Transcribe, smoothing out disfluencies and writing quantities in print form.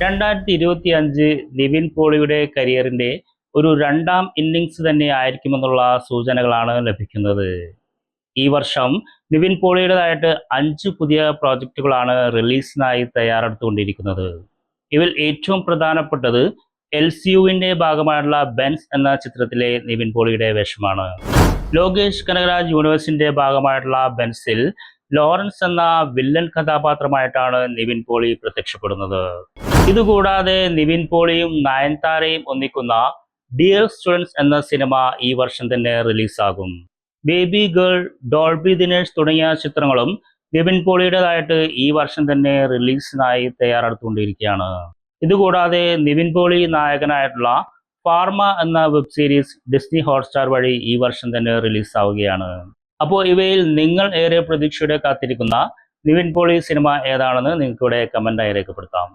2025 നിവിൻ പോളിയുടെ കരിയറിന്റെ ഒരു രണ്ടാം ഇന്നിങ്സ് തന്നെ ആയിരിക്കുമെന്നുള്ള സൂചനകളാണ് ലഭിക്കുന്നത്. ഈ വർഷം നിവിൻ പോളിയുടേതായിട്ട് 5 പുതിയ പ്രോജക്റ്റുകളാണ് റിലീസിനായി തയ്യാറെടുത്തുകൊണ്ടിരിക്കുന്നത്. ഇതിൽ ഏറ്റവും പ്രധാനപ്പെട്ടത് LCUവിന്റെ ഭാഗമായിട്ടുള്ള ബെൻസ് എന്ന ചിത്രത്തിലെ നിവിൻ പോളിയുടെ വേഷമാണ്. ലോകേഷ് കനകരാജ് യൂണിവേഴ്സിന്റെ ഭാഗമായിട്ടുള്ള ബെൻസിൽ ലോറൻസ് എന്ന വില്ലൻ കഥാപാത്രമായിട്ടാണ് നിവിൻ പോളി പ്രത്യക്ഷപ്പെടുന്നത്. ഇതുകൂടാതെ നിവിൻ പോളിയും നയൻതാരയും ഒന്നിക്കുന്ന ഡിയർ സ്റ്റുഡൻസ് എന്ന സിനിമ ഈ വർഷം തന്നെ റിലീസാകും. ബേബി ഗേൾ, ഡോൾബി ദിനേഴ്സ് തുടങ്ങിയ ചിത്രങ്ങളും നിവിൻ പോളിയുടേതായിട്ട് ഈ വർഷം തന്നെ റിലീസിനായി തയ്യാറെടുത്തുകൊണ്ടിരിക്കുകയാണ്. ഇതുകൂടാതെ നിവിൻ പോളി നായകനായിട്ടുള്ള ഫാർമ എന്ന വെബ് സീരീസ് ഡിസ്നി ഹോട്ട്സ്റ്റാർ വഴി ഈ വർഷം തന്നെ റിലീസാവുകയാണ്. അപ്പോൾ ഇവയിൽ നിങ്ങൾ ഏറെ പ്രതീക്ഷയോടെ കാത്തിരിക്കുന്ന നിവിൻ പോളി സിനിമ ഏതാണെന്ന് നിങ്ങൾക്കിവിടെ കമൻ്റായി രേഖപ്പെടുത്താം.